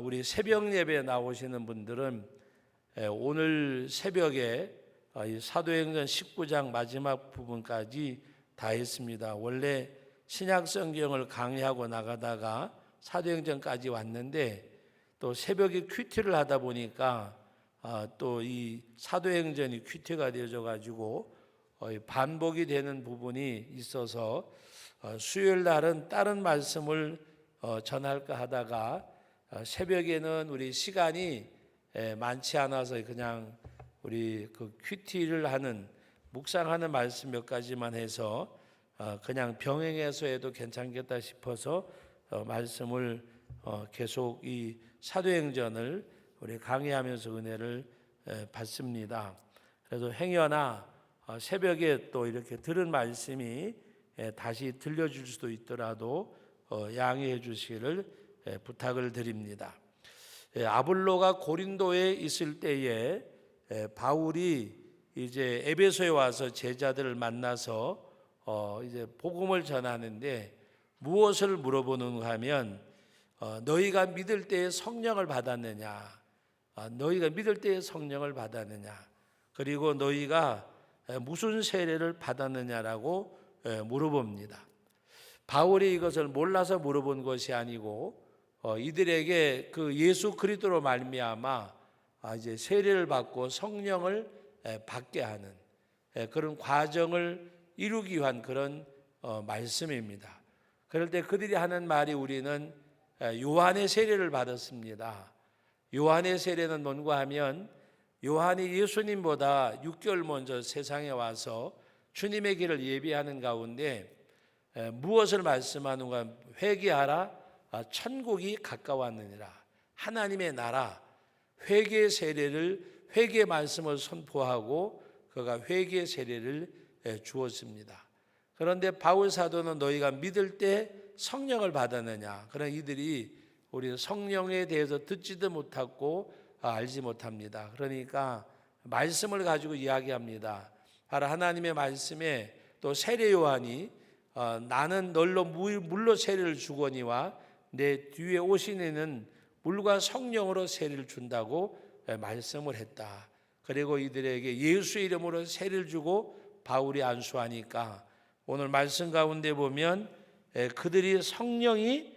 우리 새벽 예배에 나오시는 분들은 오늘 새벽에 이 사도행전 19장 마지막 부분까지 다 했습니다. 원래 신약 성경을 강의하고 나가다가 사도행전까지 왔는데 또 새벽에 큐티를 하다 보니까 또 이 사도행전이 큐티가 되어져 가지고 반복이 되는 부분이 있어서 수요일 날은 다른 말씀을 전할까 하다가 새벽에는 우리 시간이 많지 않아서 그냥 우리 그 큐티를 하는 묵상하는 말씀 몇 가지만 해서 그냥 병행해서 해도 괜찮겠다 싶어서 말씀을 계속 이 사도행전을 우리 강의하면서 은혜를 받습니다. 그래서 행여나 새벽에 또 이렇게 들은 말씀이 다시 들려줄 수도 있더라도 양해해 주시기를 부탁을 드립니다. 아볼로가 고린도에 있을 때에 바울이 이제 에베소에 와서 제자들을 만나서 이제 복음을 전하는데 무엇을 물어보는가 하면 너희가 믿을 때에 성령을 받았느냐, 너희가 믿을 때에 성령을 받았느냐, 그리고 너희가 무슨 세례를 받았느냐라고 물어봅니다. 바울이 이것을 몰라서 물어본 것이 아니고 이들에게 그 예수 그리스도로 말미암아 이제 세례를 받고 성령을 받게 하는 그런 과정을 이루기 위한 그런 말씀입니다. 그럴 때 그들이 하는 말이 우리는 요한의 세례를 받았습니다. 요한의 세례는 뭔가 하면 요한이 예수님보다 6개월 먼저 세상에 와서 주님의 길을 예비하는 가운데 무엇을 말씀하는가? 회개하라, 천국이 가까웠느니라. 하나님의 나라, 회개 세례를, 회개 말씀을 선포하고 그가 회개 세례를 주었습니다. 그런데 바울 사도는 너희가 믿을 때 성령을 받았느냐? 그런 이들이 우리 성령에 대해서 듣지도 못하고 알지 못합니다. 그러니까 말씀을 가지고 이야기합니다. 바로 하나님의 말씀에 또 세례 요한이 나는 널로 물로 세례를 주거니와 내 뒤에 오시는 물과 성령으로 세례를 준다고 말씀을 했다. 그리고 이들에게 예수 이름으로 세례를 주고 바울이 안수하니까 오늘 말씀 가운데 보면 그들이 성령이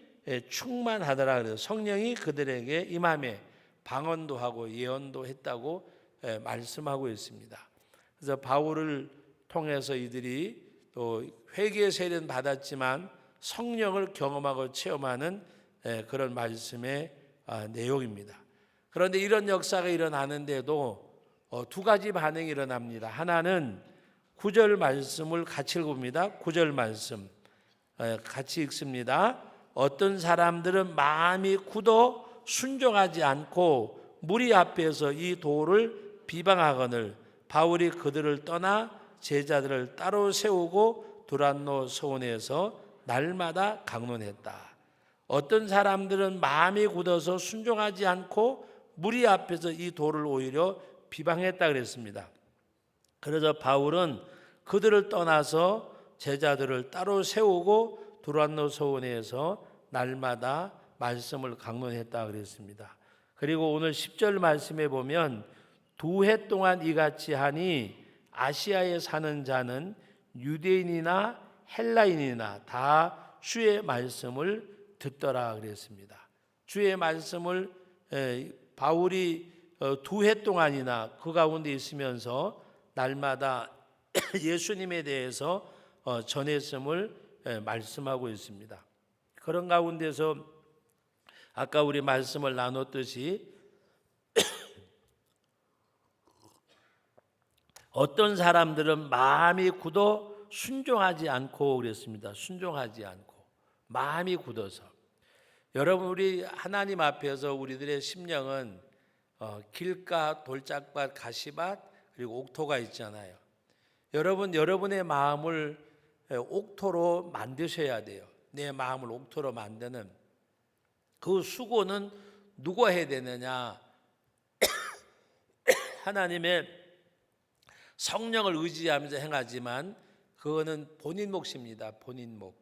충만하더라 그래요. 성령이 그들에게 임함에 방언도 하고 예언도 했다고 말씀하고 있습니다. 그래서 바울을 통해서 이들이 또 회개 세례는 받았지만 성령을 경험하고 체험하는 그런 말씀의 내용입니다. 그런데 이런 역사가 일어나는데도 두 가지 반응이 일어납니다. 하나는 9절 말씀을 같이 읽습니다. 9절 말씀 같이 읽습니다. 어떤 사람들은 마음이 굳어 순종하지 않고 무리 앞에서 이 도를 비방하거늘 바울이 그들을 떠나 제자들을 따로 세우고 두란노 서원에서 날마다 강론했다. 어떤 사람들은 마음이 굳어서 순종하지 않고 무리 앞에서 이 도를 오히려 비방했다 그랬습니다. 그래서 바울은 그들을 떠나서 제자들을 따로 세우고 두란노 서원에서 날마다 말씀을 강론했다 그랬습니다. 그리고 오늘 10절 말씀에 보면 2해 동안 이같이 하니 아시아에 사는 자는 유대인이나 헬라인이나 다 주의 말씀을 듣더라 그랬습니다. 주의 말씀을 바울이 2해 동안이나 그 가운데 있으면서 날마다 예수님에 대해서 전했음을 말씀하고 있습니다. 그런 가운데서 아까 우리 말씀을 나눴듯이 어떤 사람들은 마음이 굳어 순종하지 않고 그랬습니다. 순종하지 않고 마음이 굳어서. 여러분 우리 하나님 앞에서 우리들의 심령은 길가, 돌짝밭, 가시밭 그리고 옥토가 있잖아요. 여러분 여러분의 마음을 옥토로 만드셔야 돼요. 내 마음을 옥토로 만드는 그 수고는 누가 해야 되느냐? 하나님의 성령을 의지하면서 행하지만 그거는 본인 몫입니다. 본인 몫.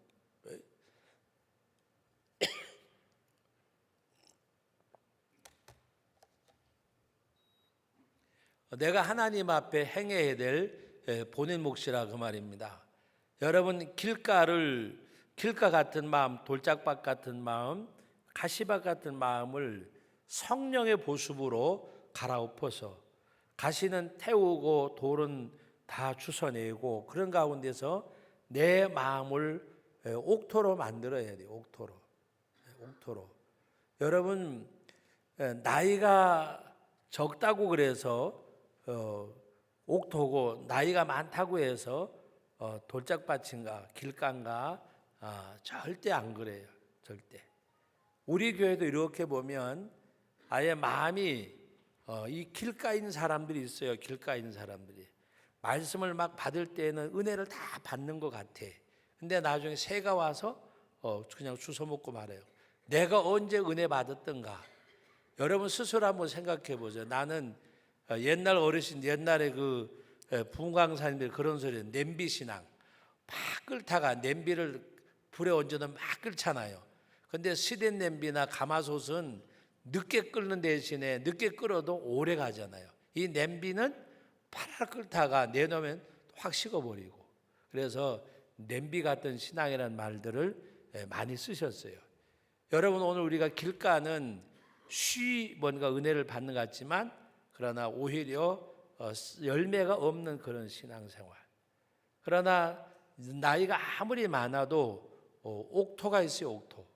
내가 하나님 앞에 행해야 될 본인 몫이라 그 말입니다. 여러분 길가 같은 마음, 돌짝밭 같은 마음, 가시밭 같은 마음을 성령의 보습으로 갈아엎어서 가시는 태우고 돌은 다 주워내고 그런 가운데서 내 마음을 옥토로 만들어야 돼요. 옥토로. 여러분 나이가 적다고 그래서 옥토고 나이가 많다고 해서 돌짝밭인가 길가인가 절대 안 그래요. 절대. 우리 교회도 이렇게 보면 아예 마음이 이 길가인 사람들이 있어요. 길가인 사람들이 말씀을 막 받을 때는 은혜를 다 받는 것 같아. 근데 나중에 새가 와서 그냥 주워 먹고 말해요. 내가 언제 은혜 받았던가. 여러분 스스로 한번 생각해 보세요. 나는 옛날 어르신 옛날에 그 부흥강사님들 그런 소리 냄비 신앙 막 끓다가 냄비를 불에 얹어도 막 끓잖아요. 근데 시된 냄비나 가마솥은 늦게 끓는 대신에 늦게 끓어도 오래 가잖아요. 이 냄비는 파라 끓다가 내놓으면 확 식어버리고. 그래서 냄비 같은 신앙이라는 말들을 많이 쓰셨어요. 여러분 오늘 우리가 길가는 뭔가 은혜를 받는 것 같지만 그러나 오히려 열매가 없는 그런 신앙생활. 그러나 나이가 아무리 많아도 옥토가 있어요. 옥토.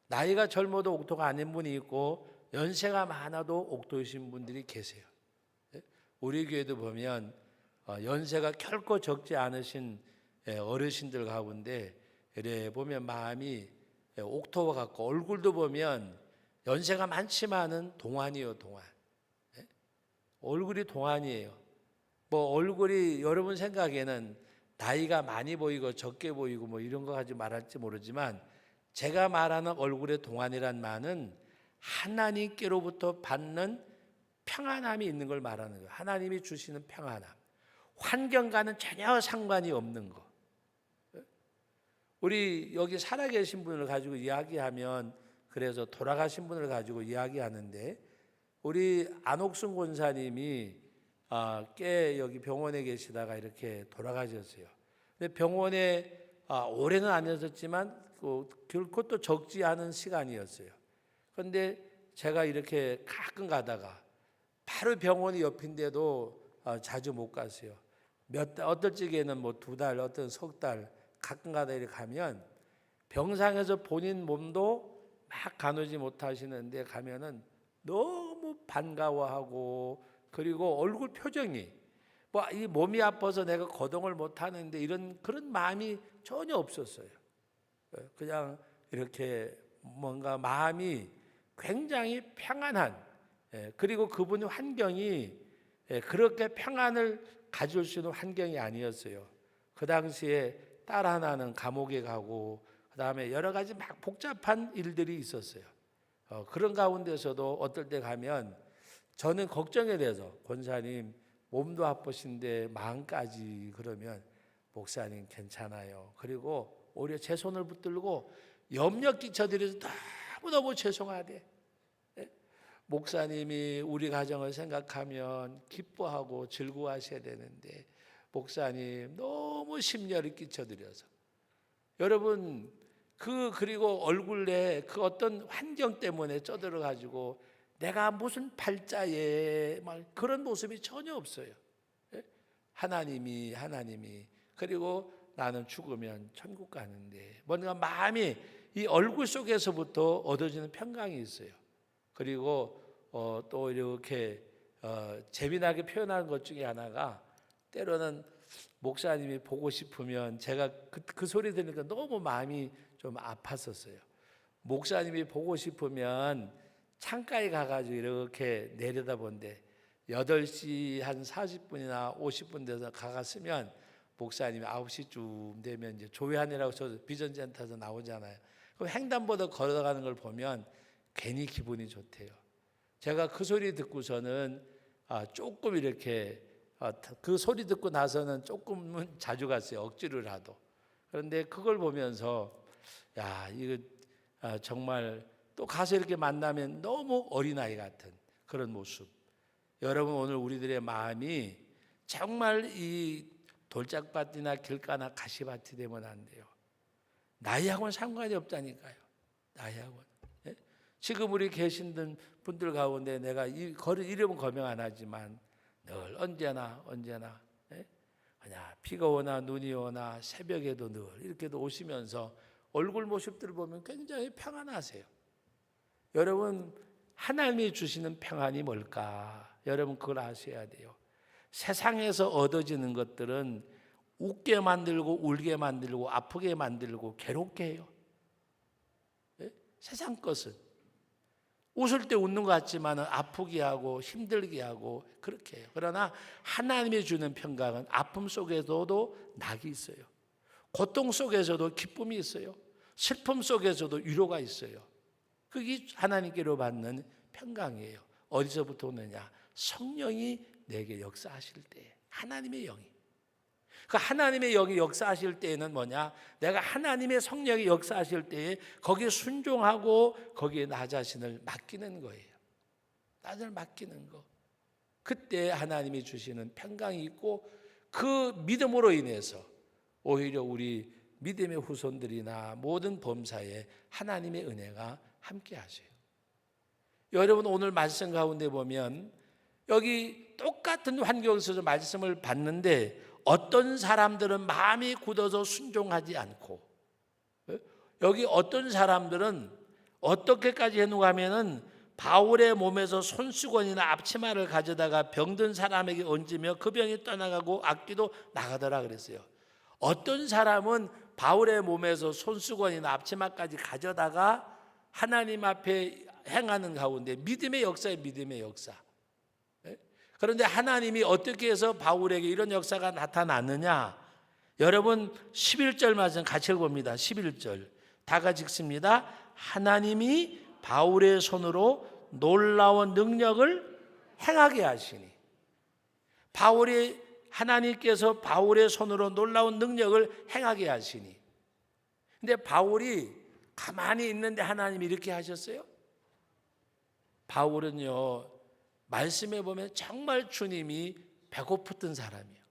나이가 젊어도 옥토가 아닌 분이 있고 연세가 많아도 옥토이신 분들이 계세요. 우리 교회도 보면 연세가 결코 적지 않으신 어르신들 가운데 이래 보면 마음이 옥토와 같고 얼굴도 보면 연세가 많지만은 동안이요. 동안. 얼굴이 동안이에요. 뭐 얼굴이 여러분 생각에는 나이가 많이 보이고 적게 보이고 뭐 이런 거 가지고 말할지 모르지만 제가 말하는 얼굴의 동안이란 말은 하나님께로부터 받는 평안함이 있는 걸 말하는 거예요. 하나님이 주시는 평안함. 환경과는 전혀 상관이 없는 거. 우리 여기 살아계신 분을 가지고 이야기하면 그래서 돌아가신 분을 가지고 이야기하는데 우리 안옥순 권사님이 꽤 여기 병원에 계시다가 이렇게 돌아가셨어요. 근데 병원에 오래는 안 계셨지만 결코 또 적지 않은 시간이었어요. 그런데 제가 이렇게 가끔 가다가 바로 병원이 옆인데도 자주 못 갔어요. 어떨 적에는 뭐 2달, 어떤 석 달 가끔 가다 이렇게 가면 병상에서 본인 몸도 막 가누지 못하시는데 가면은 너무 반가워하고 그리고 얼굴 표정이 뭐 이 몸이 아파서 내가 거동을 못 하는데 이런 그런 마음이 전혀 없었어요. 그냥 이렇게 뭔가 마음이 굉장히 평안한 그리고 그분의 환경이 그렇게 평안을 가질 수 있는 환경이 아니었어요. 그 당시에 딸 하나는 감옥에 가고 그다음에 여러 가지 막 복잡한 일들이 있었어요. 그런 가운데서도 어떨 때 가면 저는 걱정이 돼서 권사님 몸도 아프신데 마음까지 그러면 목사님 괜찮아요. 그리고 오히려 제 손을 붙들고 염려 끼쳐드려서 너무너무 죄송하대. 목사님이 우리 가정을 생각하면 기뻐하고 즐거워하셔야 되는데 목사님 너무 심려를 끼쳐드려서 여러분 그리고 얼굴에 그 어떤 환경 때문에 쪄들어 가지고 내가 무슨 팔자에 막 그런 모습이 전혀 없어요. 하나님이 그리고 나는 죽으면 천국 가는데 뭔가 마음이 이 얼굴 속에서부터 얻어지는 평강이 있어요. 그리고 또 이렇게 재미나게 표현하는 것 중에 하나가 때로는 목사님이 보고 싶으면 제가 그 소리 들으니까 너무 마음이 좀 아팠었어요. 목사님이 보고 싶으면 창가에 가가지고 이렇게 내려다본데 8시 한 40분이나 50분 돼서 가갔으면 목사님이 9시쯤 되면 이제 조회하느라고 저 비전센터에서 나오잖아요. 그럼 횡단보도 걸어가는 걸 보면 괜히 기분이 좋대요. 제가 그 소리 듣고서는 조금 이렇게 그 소리 듣고 나서는 조금은 자주 갔어요. 억지로라도. 그런데 그걸 보면서 야 이거 정말 또 가서 이렇게 만나면 너무 어린아이 같은 그런 모습. 여러분 오늘 우리들의 마음이 정말 이 돌짝밭이나 길가나 가시밭이 되면 안 돼요. 나이하고는 상관이 없다니까요. 나이하고는. 예? 지금 우리 계신 분들 가운데 내가 이름은 거명 안 하지만 늘 언제나 예? 그냥 비가 오나 눈이 오나 새벽에도 늘 이렇게도 오시면서 얼굴 모습들을 보면 굉장히 평안하세요. 여러분 하나님이 주시는 평안이 뭘까? 여러분 그걸 아셔야 돼요. 세상에서 얻어지는 것들은 웃게 만들고 울게 만들고 아프게 만들고 괴롭게 해요. 예? 세상 것은 웃을 때 웃는 것 같지만 아프게 하고 힘들게 하고 그렇게 해요. 그러나 하나님이 주는 평강은 아픔 속에서도 낙이 있어요. 고통 속에서도 기쁨이 있어요. 슬픔 속에서도 위로가 있어요. 그게 하나님께로 받는 평강이에요. 어디서부터 오느냐? 성령이 내게 역사하실 때, 하나님의 영이. 그 하나님의 영이 역사하실 때에는 뭐냐? 내가 하나님의 성령이 역사하실 때에 거기에 순종하고 거기에 나 자신을 맡기는 거예요. 나를 맡기는 거. 그때 하나님이 주시는 평강이 있고 그 믿음으로 인해서 오히려 우리 믿음의 후손들이나 모든 범사에 하나님의 은혜가 함께 하세요. 여러분 오늘 말씀 가운데 보면 여기 똑같은 환경에서 말씀을 받는데 어떤 사람들은 마음이 굳어서 순종하지 않고 여기 어떤 사람들은 어떻게까지 해놓고 하면은 바울의 몸에서 손수건이나 앞치마를 가져다가 병든 사람에게 얹으며 그 병이 떠나가고 악기도 나가더라 그랬어요. 어떤 사람은 바울의 몸에서 손수건이나 앞치마까지 가져다가 하나님 앞에 행하는 가운데 믿음의 역사에 믿음의 역사. 그런데 하나님이 어떻게 해서 바울에게 이런 역사가 나타났느냐? 여러분 11절 말씀 같이 읽어봅니다. 11절 다 같이 읽습니다. 하나님이 바울의 손으로 놀라운 능력을 행하게 하시니 하나님께서 바울의 손으로 놀라운 능력을 행하게 하시니. 근데 바울이 가만히 있는데 하나님이 이렇게 하셨어요? 바울은요 말씀에 보면 정말 주님이 배고팠던 사람이에요.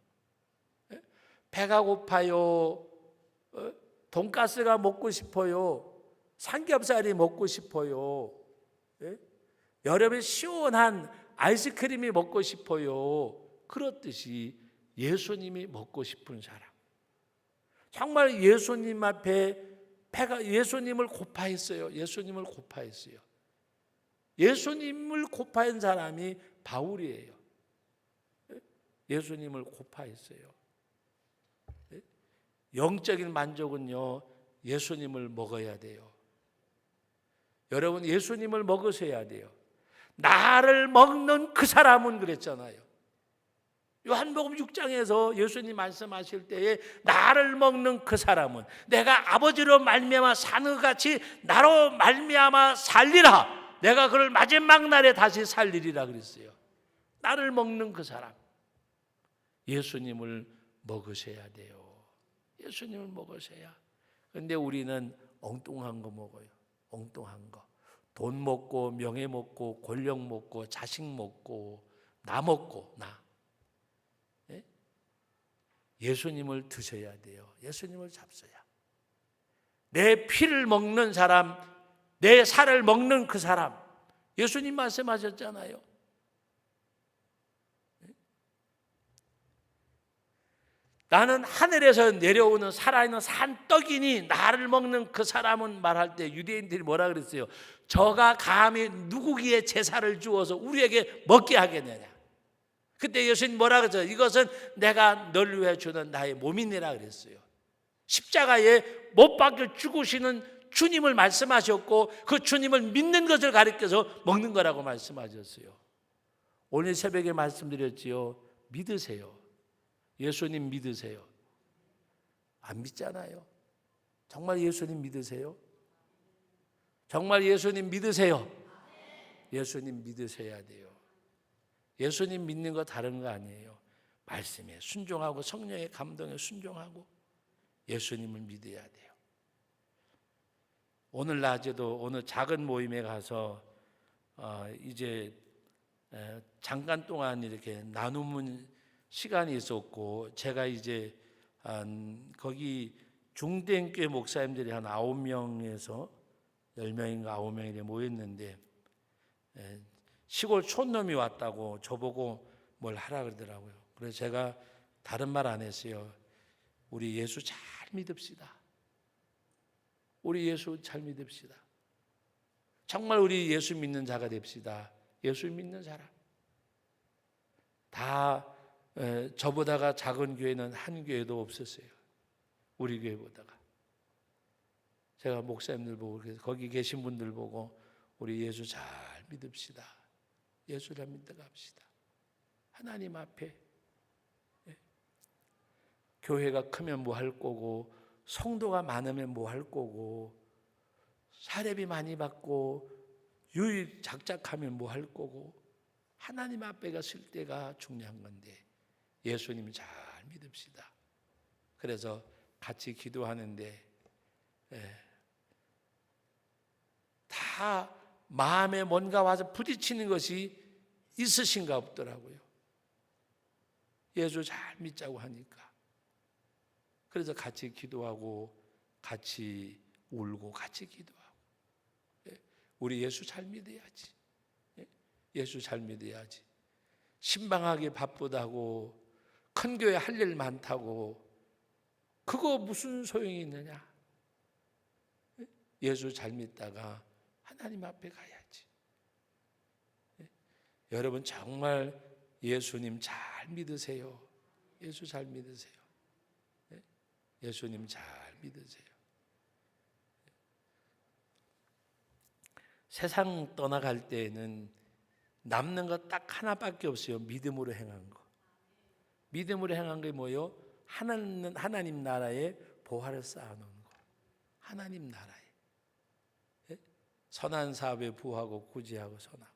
배가 고파요. 돈가스가 먹고 싶어요. 삼겹살이 먹고 싶어요. 여름에 시원한 아이스크림이 먹고 싶어요. 그렇듯이 예수님이 먹고 싶은 사람. 정말 예수님 앞에 예수님을 고파했어요. 예수님을 고파했어요. 예수님을 고파한 사람이 바울이에요. 예수님을 고파했어요. 영적인 만족은요 예수님을 먹어야 돼요. 여러분 예수님을 먹으셔야 돼요. 나를 먹는 그 사람은 그랬잖아요. 요한복음 6장에서 예수님 말씀하실 때에 나를 먹는 그 사람은 내가 아버지로 말미암아 사는 것 같이 나로 말미암아 살리라. 내가 그를 마지막 날에 다시 살리리라 그랬어요. 나를 먹는 그 사람. 예수님을 먹으셔야 돼요. 예수님을 먹으셔야. 그런데 우리는 엉뚱한 거 먹어요. 엉뚱한 거. 돈 먹고 명예 먹고 권력 먹고 자식 먹고 나 먹고 나. 예? 예수님을 드셔야 돼요. 예수님을 잡숴야. 내 피를 먹는 사람, 내 살을 먹는 그 사람. 예수님 말씀하셨잖아요. 나는 하늘에서 내려오는 살아있는 산떡이니 나를 먹는 그 사람은 말할 때 유대인들이 뭐라 그랬어요? 저가 감히 누구기에 제사를 주어서 우리에게 먹게 하겠느냐. 그때 예수님 뭐라 그랬어요? 이것은 내가 널 위해 주는 나의 몸이니라 그랬어요. 십자가에 못 박혀 죽으시는 주님을 말씀하셨고 그 주님을 믿는 것을 가리켜서 먹는 거라고 말씀하셨어요. 오늘 새벽에 말씀드렸지요. 믿으세요. 예수님 믿으세요. 안 믿잖아요. 정말 예수님 믿으세요? 정말 예수님 믿으세요? 예수님 믿으셔야 돼요. 예수님 믿는 거 다른 거 아니에요. 말씀에 순종하고 성령의 감동에 순종하고 예수님을 믿어야 돼요. 오늘 낮에도 어느 작은 모임에 가서 이제 잠깐 동안 이렇게 나누는 시간이 있었고, 제가 이제 거기 중대교회 목사님들이 한 9명에서 10명인가 9명이 모였는데, 시골 촌놈이 왔다고 저보고 뭘 하라 그러더라고요. 그래서 제가 다른 말 안 했어요. 우리 예수 잘 믿읍시다. 우리 예수 잘 믿읍시다. 정말 우리 예수 믿는 자가 됩시다. 예수 믿는 사람. 다 저보다가 작은 교회는 한 교회도 없었어요. 우리 교회보다가. 제가 목사님들 보고 거기 계신 분들 보고 우리 예수 잘 믿읍시다. 예수를 믿어 갑시다. 하나님 앞에 교회가 크면 뭐 할 거고, 성도가 많으면 뭐 할 거고, 사례비 많이 받고 유익 작작하면 뭐 할 거고, 하나님 앞에 갔을 때가 중요한 건데 예수님 잘 믿읍시다. 그래서 같이 기도하는데 다 마음에 뭔가 와서 부딪히는 것이 있으신가 없더라고요. 예수 잘 믿자고 하니까. 그래서 같이 기도하고 같이 울고 같이 기도하고. 우리 예수 잘 믿어야지. 예수 잘 믿어야지. 신방하기 바쁘다고, 큰 교회 할 일 많다고, 그거 무슨 소용이 있느냐? 예수 잘 믿다가 하나님 앞에 가야지. 여러분 정말 예수님 잘 믿으세요. 예수 잘 믿으세요. 예수님 잘 믿으세요. 세상 떠나갈 때에는 남는 것 딱 하나밖에 없어요. 믿음으로 행한 거. 믿음으로 행한 게 뭐예요? 하나님 나라에 보화를 쌓아놓은 거. 하나님 나라에. 선한 사업에 부하고 구제하고 선하고.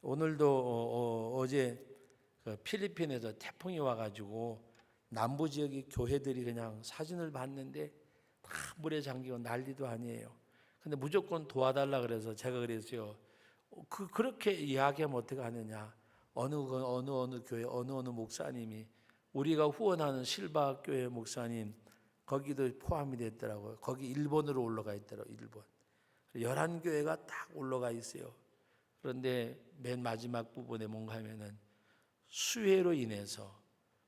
오늘도 어제 그 필리핀에서 태풍이 와가지고 남부 지역의 교회들이 그냥 사진을 봤는데 다 물에 잠기고 난리도 아니에요. 근데 무조건 도와달라 그래서 제가 그랬어요. 그렇게 이야기하면 어떻게 하느냐? 어느 교회 어느 목사님이 우리가 후원하는 실바 교회 목사님 거기도 포함이 됐더라고요. 거기 일본으로 올라가 있더라고요. 일본. 11교회가 딱 올라가 있어요. 그런데 맨 마지막 부분에 뭔가 하면은 수해로 인해서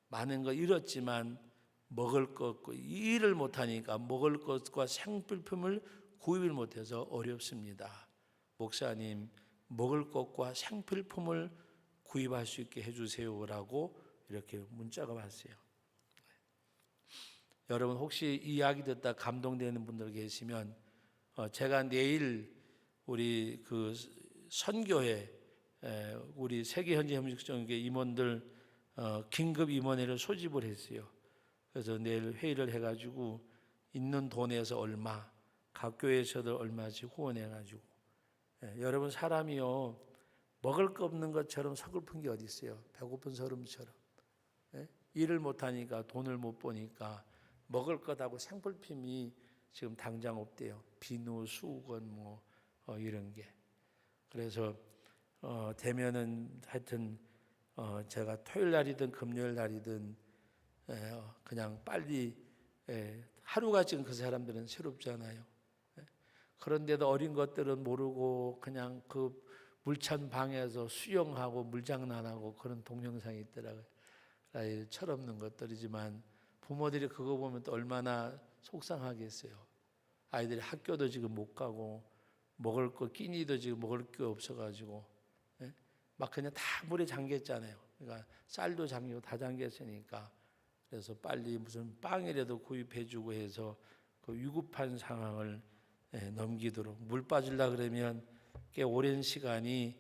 많은 거 잃었지만 먹을 것, 일을 못하니까 먹을 것과 생필품을 구입을 못해서 어렵습니다. 목사님, 먹을 것과 생필품을 구입할 수 있게 해주세요라고 이렇게 문자가 왔어요. 여러분 혹시 이 이야기 듣다 감동되는 분들 계시면 제가 내일 우리 그 선교회 우리 세계현지협력정교회 임원들 긴급 임원회를 소집을 했어요. 그래서 내일 회의를 해가지고 있는 돈에서 얼마, 각 교회에서도 얼마씩 후원해가지고 여러분 사람이요 먹을 거 없는 것처럼 서글픈 게 어디 있어요? 배고픈 서름처럼. 일을 못하니까 돈을 못 버니까 먹을 것하고 생필품이 지금 당장 없대요. 비누, 수건 뭐 이런 게. 그래서 되면은 하여튼 제가 토요일 날이든 금요일 날이든 그냥 빨리 하루가 지금 그 사람들은 새롭잖아요. 그런데도 어린 것들은 모르고 그냥 그 물찬 방에서 수영하고 물장난하고 그런 동영상이 있더라고요. 철없는 것들이지만 부모들이 그거 보면 또 얼마나 속상하겠어요. 아이들이 학교도 지금 못 가고 먹을 거 끼니도 지금 먹을 게 없어가지고 막 그냥 다 물에 잠겼잖아요. 그러니까 쌀도 잠기고 다 잠겼으니까 그래서 빨리 무슨 빵이라도 구입해주고 해서 그 위급한 상황을 넘기도록 물 빠질라 그러면 꽤 오랜 시간이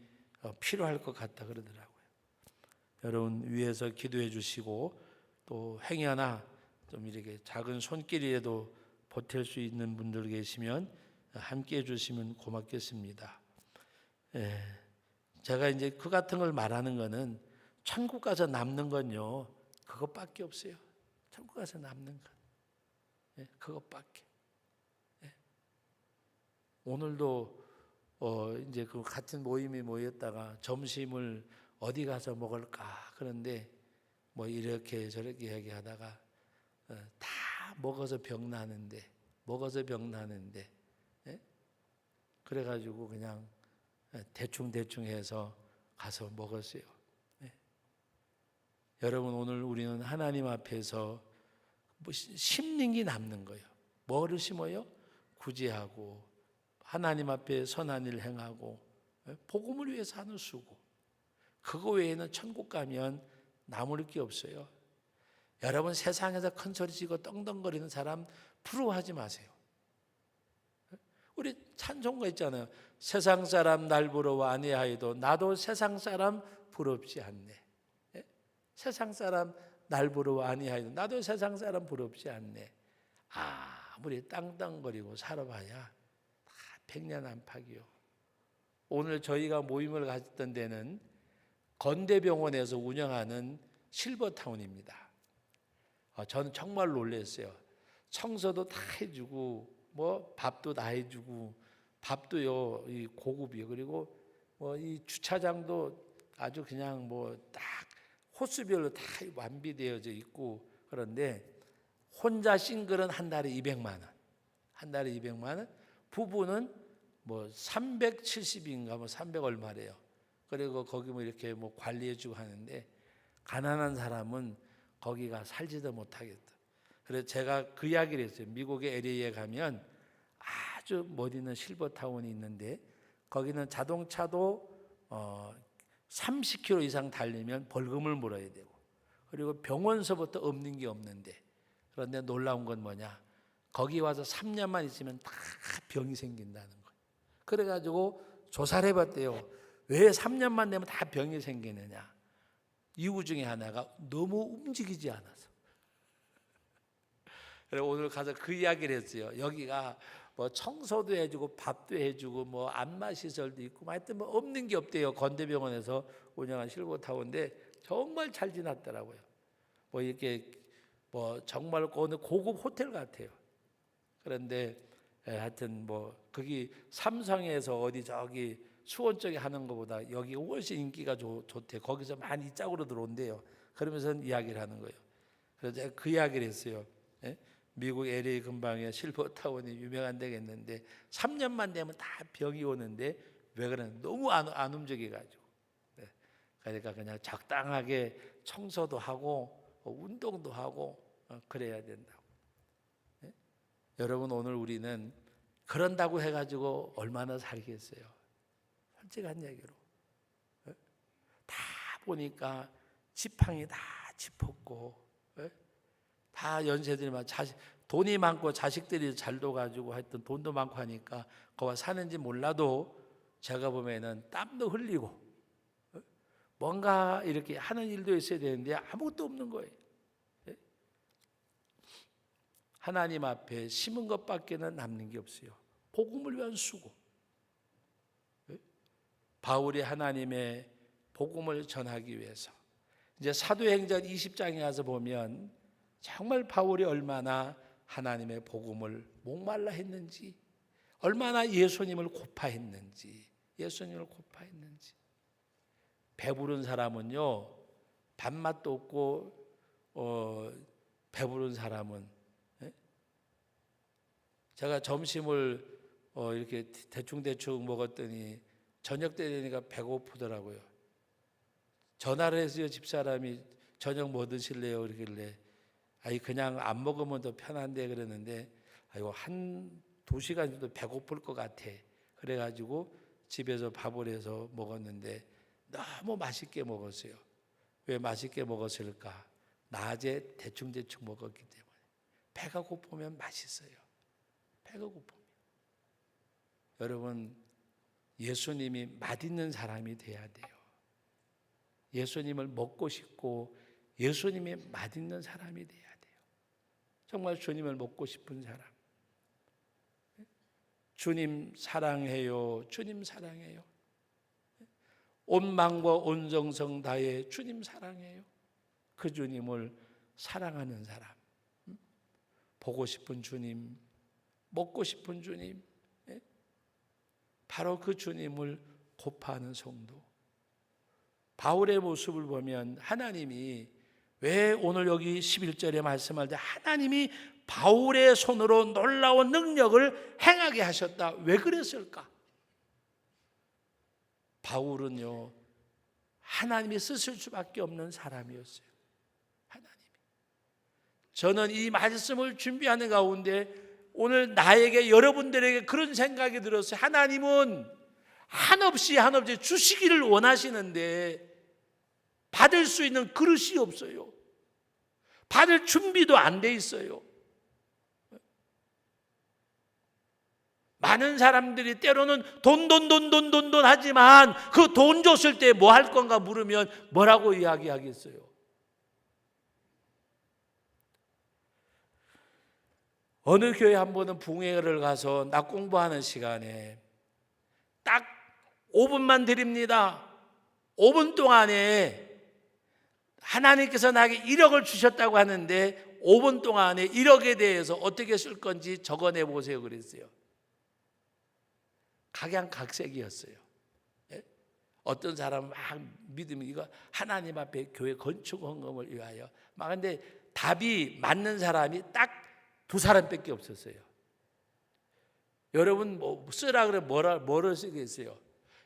필요할 것 같다 그러더라고요. 여러분 위에서 기도해 주시고 또 행위 하나 좀 이렇게 작은 손길이라도 보탤 수 있는 분들 계시면 함께 해주시면 고맙겠습니다. 제가 이제 그 같은 걸 말하는 거는 천국 가서 남는 건요 그것밖에 없어요. 천국 가서 남는 것 그것밖에. 오늘도 이제 그 같은 모임에 모였다가 점심을 어디 가서 먹을까? 그런데 뭐 이렇게 저렇게 이야기하다가 다 먹어서 병나는데 예? 그래가지고 그냥 대충 해서 가서 먹었어요. 예. 여러분, 오늘 우리는 하나님 앞에서 뭐 심는 게 남는 거예요. 뭐를 심어요? 구제하고 하나님 앞에 선한 일 행하고 복음을 위해서 하는 수고. 그거 외에는 천국 가면 남을 게 없어요. 여러분, 세상에서 큰 소리 치고 떵떵거리는 사람 부러워하지 마세요. 우리 찬송가 있잖아요. 세상 사람 날 부러워 아니하여도 나도 세상 사람 부럽지 않네. 세상 사람 날 부러워 아니하여도 나도 세상 사람 부럽지 않네. 아무리 땅땅거리고 살아봐야 다 백년 안팎이요. 오늘 저희가 모임을 가졌던 데는 건대병원에서 운영하는 실버타운입니다. 저는 정말 놀랐어요. 청소도 다 해주고 뭐 밥도 다 해주고 밥도요 이 고급이요. 그리고 뭐 이 주차장도 아주 그냥 뭐 딱 호수별로 다 완비되어져 있고. 그런데 혼자 싱글은 한 달에 200만 원, 한 달에 200만 원. 부부는 뭐 370인가 뭐 300 얼마래요. 그리고 거기 뭐 이렇게 뭐 관리해주고 하는데 가난한 사람은 거기가 살지도 못하겠다. 그래서 제가 그 이야기를 했어요. 미국의 LA에 가면 아주 멋있는 실버타운이 있는데 거기는 자동차도 30km 이상 달리면 벌금을 물어야 되고, 그리고 병원서부터 없는 게 없는데, 그런데 놀라운 건 뭐냐? 거기 와서 3년만 있으면 다 병이 생긴다는 거예요. 그래가지고 조사를 해봤대요. 왜 3년만 되면 다 병이 생기느냐? 이유 중에 하나가 너무 움직이지 않아서. 그래서 오늘 가서 그 이야기를 했어요. 여기가 뭐 청소도 해주고 밥도 해주고 뭐 안마시설도 있고 뭐 하여튼 뭐 없는 게 없대요. 건대병원에서 운영한 실버타운인데 정말 잘 지났더라고요. 뭐 이렇게 뭐 정말 어느 고급 호텔 같아요. 그런데 하여튼 뭐 거기 삼성에서 어디 저기 수원 쪽에 하는 것보다 여기 훨씬 인기가 좋대. 거기서 많이 이 짝으로 들어온대요. 그러면서 이야기를 하는 거예요. 그래서 제가 그 이야기를 했어요. 예? 미국 LA 근방에 실버타운이 유명한 데가 있는데 3년만 되면 다 병이 오는데 왜 그러냐? 너무 안 움직여가지고. 네. 그러니까 그냥 적당하게 청소도 하고 운동도 하고 그래야 된다고. 네? 여러분, 오늘 우리는 그런다고 해가지고 얼마나 살겠어요? 솔직한 얘기로. 네? 다 보니까 지팡이 다 짚었고, 네? 다 연세들만 돈이 많고 자식들이 잘도 가지고 하여튼 돈도 많고 하니까 거기 사는지 몰라도 제가 보면은 땀도 흘리고 뭔가 이렇게 하는 일도 있어야 되는데 아무것도 없는 거예요. 하나님 앞에 심은 것밖에는 남는 게 없어요. 복음을 위한 수고. 바울이 하나님의 복음을 전하기 위해서 이제 사도행전 20장에 가서 보면 정말 바울이 얼마나 하나님의 복음을 목말라 했는지, 얼마나 예수님을 고파했는지, 배부른 사람은요 밥맛도 없고 배부른 사람은, 제가 점심을 이렇게 대충 먹었더니 저녁 때 되니까 배고프더라고요. 전화를 해서요, 집사람이 저녁 뭐 드실래요? 그러길래 그냥 안 먹으면 더 편한데 그러는데 한 2시간 정도 배고플 것 같아. 그래가지고 집에서 밥을 해서 먹었는데 너무 맛있게 먹었어요. 왜 맛있게 먹었을까? 낮에 대충 먹었기 때문에. 배가 고프면 맛있어요. 배가 고프면. 여러분, 예수님이 맛있는 사람이 돼야 돼요. 예수님을 먹고 싶고 예수님이 맛있는 사람이 돼야 돼요. 정말 주님을 먹고 싶은 사람. 주님 사랑해요. 주님 사랑해요. 온 마음과 온 정성 다해 주님 사랑해요. 그 주님을 사랑하는 사람. 보고 싶은 주님, 먹고 싶은 주님, 바로 그 주님을 고파하는 성도. 바울의 모습을 보면 하나님이 왜 오늘 여기 11절에 말씀할 때 하나님이 바울의 손으로 놀라운 능력을 행하게 하셨다. 왜 그랬을까? 바울은요, 하나님이 쓰실 수밖에 없는 사람이었어요. 하나님이. 저는 이 말씀을 준비하는 가운데 오늘 나에게, 여러분들에게 그런 생각이 들었어요. 하나님은 한없이 주시기를 원하시는데 받을 수 있는 그릇이 없어요. 받을 준비도 안 돼 있어요. 많은 사람들이 때로는 돈 하지만 그 돈 줬을 때 뭐 할 건가 물으면 뭐라고 이야기하겠어요? 어느 교회 한 번은 붕회를 가서 낮 공부하는 시간에 딱 5분만 드립니다. 5분 동안에 하나님께서 나에게 1억을 주셨다고 하는데 5분 동안에 1억에 대해서 어떻게 쓸 건지 적어내 보세요 그랬어요. 각양각색이었어요. 예? 어떤 사람은 막 믿으면 이거 하나님 앞에 교회 건축 헌금을 위하여 막, 근데 답이 맞는 사람이 딱 2사람밖에 없었어요. 여러분 뭐 쓰라 그래 뭐를 쓰겠어요?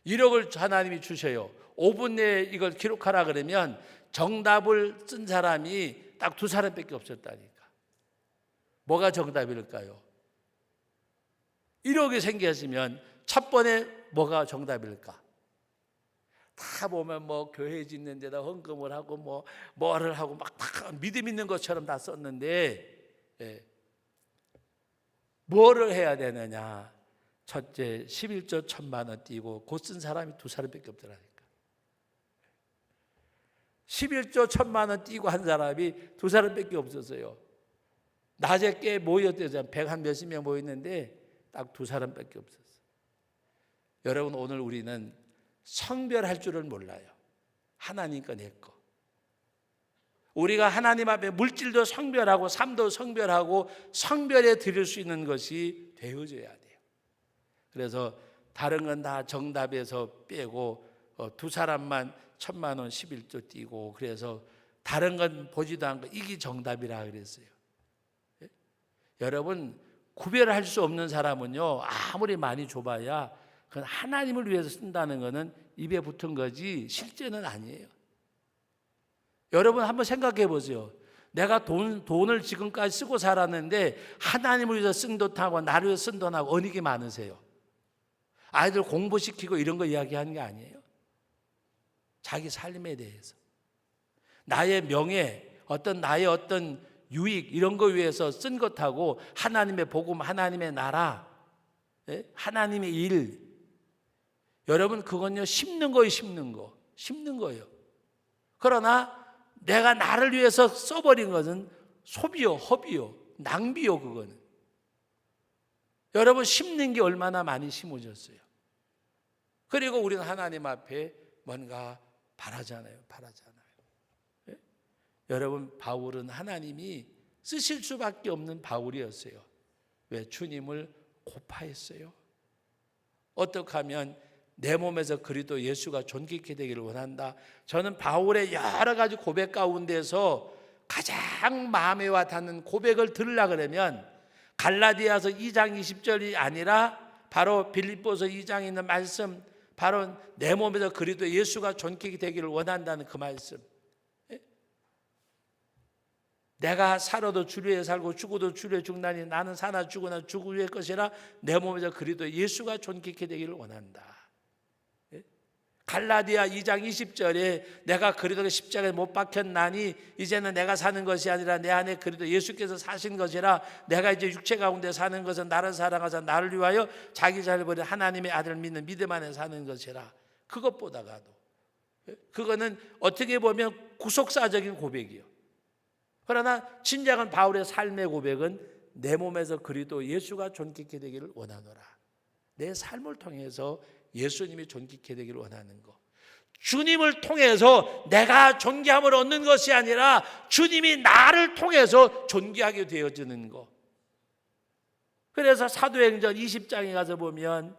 1억을 하나님이 주셔요. 5분 내에 이걸 기록하라 그러면 정답을 쓴 사람이 딱 2사람밖에 없었다니까. 뭐가 정답일까요? 1억이 생겼으면 첫 번에 뭐가 정답일까? 다 보면 뭐 교회 짓는 데다 헌금을 하고 뭐를 하고 막 다 믿음 있는 것처럼 다 썼는데, 예. 뭐를 해야 되느냐? 첫째 11조 1,000,000원 띄고 곧 쓴 사람이 2사람밖에 없더라니까. 11조 1,000,000원 띄고 한 사람이 2사람밖에 없었어요. 낮에 꽤 모였대요. 100한 몇십 명 모였는데 딱 2사람밖에 없었어요. 여러분 오늘 우리는 성별할 줄을 몰라요. 하나님 거 내 거. 우리가 하나님 앞에 물질도 성별하고 삶도 성별하고 성별해 드릴 수 있는 것이 되어져야 돼요. 그래서 다른 건 다 정답에서 빼고 2사람만 1,000,000원 11조 띄고, 그래서 다른 건 보지도 않고 이게 정답이라 그랬어요. 예? 여러분 구별할 수 없는 사람은요 아무리 많이 줘봐야 그건 하나님을 위해서 쓴다는 것은 입에 붙은 거지 실제는 아니에요. 여러분 한번 생각해 보세요. 내가 돈을 지금까지 쓰고 살았는데 하나님을 위해서 쓴 돈하고 나를 위해서 쓴 돈하고 어느 게 많으세요? 아이들 공부시키고 이런 거 이야기하는 게 아니에요. 자기 삶에 대해서, 나의 명예, 나의 어떤 유익 이런 거 위해서 쓴 것하고 하나님의 복음, 하나님의 나라, 하나님의 일, 여러분 그건요 심는 거예요. 그러나 내가 나를 위해서 써버린 것은 소비요, 허비요, 낭비요. 그거는 여러분 심는 게 얼마나 많이 심어졌어요. 그리고 우리는 하나님 앞에 뭔가 바라잖아요. 예? 여러분 바울은 하나님이 쓰실 수밖에 없는 바울이었어요. 왜? 주님을 고파했어요. 어떻게 하면 내 몸에서 그리스도 예수가 존귀케 되기를 원한다. 저는 바울의 여러 가지 고백 가운데서 가장 마음에 와 닿는 고백을 들으려고 그러면 갈라디아서 2장 20절이 아니라 바로 빌립보서 2장에 있는 말씀, 바로 내 몸에서 그리스도 예수가 존귀케 되기를 원한다는 그 말씀. 내가 살아도 주를 위해 살고 죽어도 주를 위해 죽나니 나는 사나 죽으나 죽을 위해 것이라 내 몸에서 그리스도 예수가 존귀케 되기를 원한다. 갈라디아 2장 20절에 내가 그리스도의 십자가에 못 박혔나니 이제는 내가 사는 것이 아니라 내 안에 그리스도 예수께서 사신 것이라 내가 이제 육체 가운데 사는 것은 나를 사랑하사 나를 위하여 자기 자를 버린 하나님의 아들을 믿는 믿음 안에 사는 것이라. 그것보다가도 그거는 어떻게 보면 구속사적인 고백이요. 그러나 진정한 바울의 삶의 고백은 내 몸에서 그리스도 예수가 존귀케 되기를 원하노라. 내 삶을 통해서 예수님이 존귀케 되기를 원하는 것. 주님을 통해서 내가 존귀함을 얻는 것이 아니라 주님이 나를 통해서 존귀하게 되어지는 것. 그래서 사도행전 20장에 가서 보면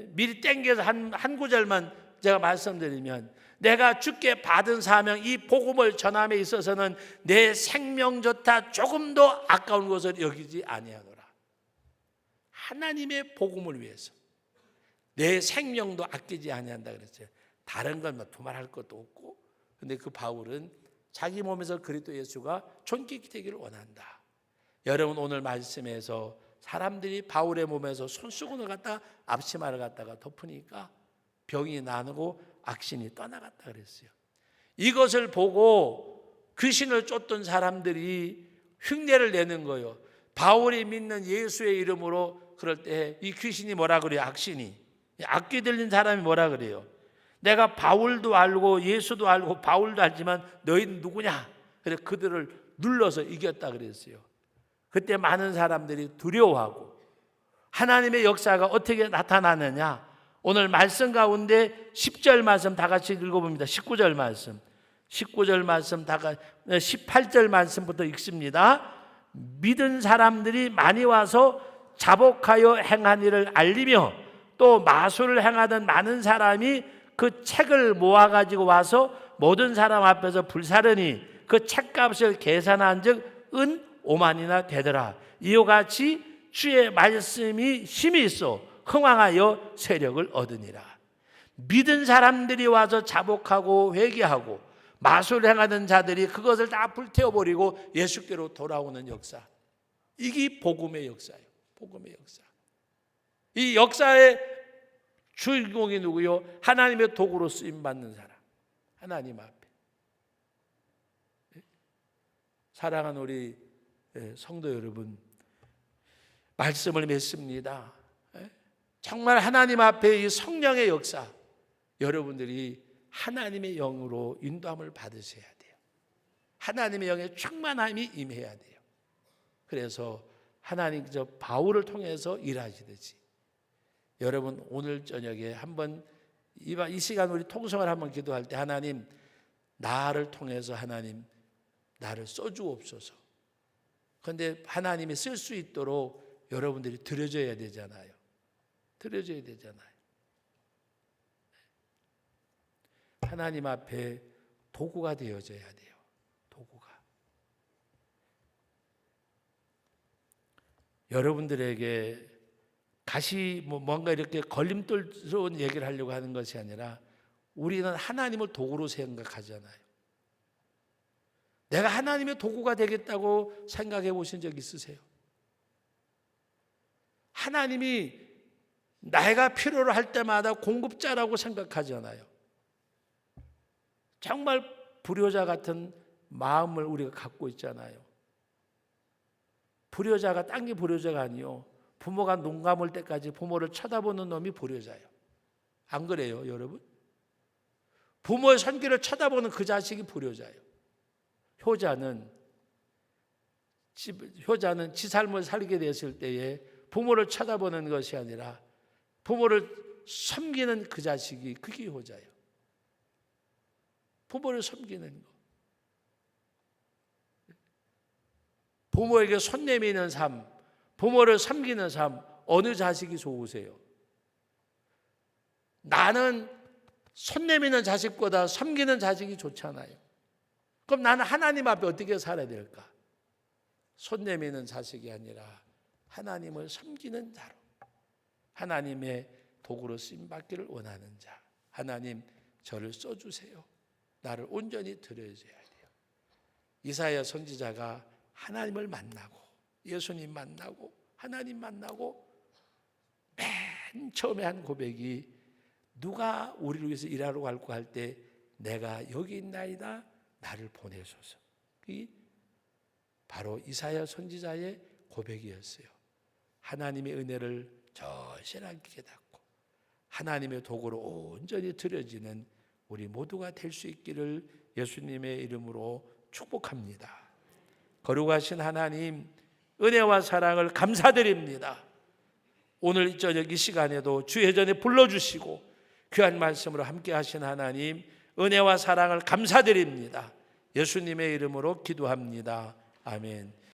미리 땡겨서 한 구절만 제가 말씀드리면 내가 주께 받은 사명, 이 복음을 전함에 있어서는 내 생명조차 조금도 아까운 것을 여기지 아니하노라. 하나님의 복음을 위해서 내 생명도 아끼지 아니한다 그랬어요. 다른 건 뭐 두말할 것도 없고. 근데 그 바울은 자기 몸에서 그리스도 예수가 존귀케 되기를 원한다. 여러분, 오늘 말씀에서 사람들이 바울의 몸에서 손수건을 갖다가 앞치마를 갖다가 덮으니까 병이 나고 악신이 떠나갔다 그랬어요. 이것을 보고 귀신을 쫓던 사람들이 흉내를 내는 거예요. 바울이 믿는 예수의 이름으로 그럴 때 이 귀신이 뭐라 그래요? 악신이, 악귀 들린 사람이 뭐라 그래요? 내가 바울도 알고 예수도 알고 바울도 알지만 너희는 누구냐? 그래서 그들을 눌러서 이겼다 그랬어요. 그때 많은 사람들이 두려워하고, 하나님의 역사가 어떻게 나타나느냐? 오늘 말씀 가운데 10절 말씀 다 같이 읽어봅니다. 19절 말씀, 19절 말씀 다 같이, 18절 말씀부터 읽습니다. 믿은 사람들이 많이 와서 자복하여 행한 일을 알리며 또 마술을 행하던 많은 사람이 그 책을 모아가지고 와서 모든 사람 앞에서 불사르니 그 책값을 계산한 즉 은 5만이나 되더라. 이와 같이 주의 말씀이 힘이 있어 흥왕하여 세력을 얻으니라. 믿은 사람들이 와서 자복하고 회개하고 마술을 행하던 자들이 그것을 다 불태워버리고 예수께로 돌아오는 역사. 이게 복음의 역사예요. 복음의 역사. 이 역사의 주인공이 누구요? 하나님의 도구로 쓰임받는 사람. 하나님 앞에. 사랑하는 우리 성도 여러분, 말씀을 맺습니다. 정말 하나님 앞에 이 성령의 역사, 여러분들이 하나님의 영으로 인도함을 받으셔야 돼요. 하나님의 영의 충만함이 임해야 돼요. 그래서 하나님께서 바울을 통해서 일하시듯이 여러분 오늘 저녁에 한번 이 시간 우리 통성을 한번 기도할 때, 하나님 나를 통해서 하나님 나를 써주옵소서. 그런데 하나님이 쓸 수 있도록 여러분들이 드려져야 되잖아요. 드려져야 되잖아요. 하나님 앞에 도구가 되어져야 돼요. 도구가. 여러분들에게 뭔가 이렇게 걸림돌스러운 얘기를 하려고 하는 것이 아니라 우리는 하나님을 도구로 생각하잖아요. 내가 하나님의 도구가 되겠다고 생각해 보신 적 있으세요? 하나님이 내가 필요로 할 때마다 공급자라고 생각하잖아요. 정말 불효자 같은 마음을 우리가 갖고 있잖아요. 불효자가 딴 게 불효자가 아니요, 부모가 눈 감을 때까지 부모를 쳐다보는 놈이 불효자예요. 안 그래요, 여러분? 부모의 손길을 쳐다보는 그 자식이 불효자예요. 효자는 지 삶을 살게 됐을 때에 부모를 쳐다보는 것이 아니라 부모를 섬기는 그 자식이, 그게 효자예요. 부모를 섬기는 거. 부모에게 손 내미는 삶, 부모를 섬기는 삶, 어느 자식이 좋으세요? 나는 손 내미는 자식보다 섬기는 자식이 좋잖아요. 그럼 나는 하나님 앞에 어떻게 살아야 될까? 손 내미는 자식이 아니라 하나님을 섬기는 자로, 하나님의 도구로 쓰임받기를 원하는 자. 하나님 저를 써주세요. 나를 온전히 드려줘야 돼요. 이사야 선지자가 하나님을 만나고 예수님 만나고 하나님 만나고 맨 처음에 한 고백이, 누가 우리를 위해서 일하러 갈고 할 때 내가 여기 있나이다, 나를 보내소서. 그게 바로 이사야 선지자의 고백이었어요. 하나님의 은혜를 절실하게 깨닫고 하나님의 도구로 온전히 드려지는 우리 모두가 될 수 있기를 예수님의 이름으로 축복합니다. 거룩하신 하나님, 은혜와 사랑을 감사드립니다. 오늘 저녁 이 시간에도 주 예전에 불러주시고 귀한 말씀으로 함께 하신 하나님, 은혜와 사랑을 감사드립니다. 예수님의 이름으로 기도합니다. 아멘.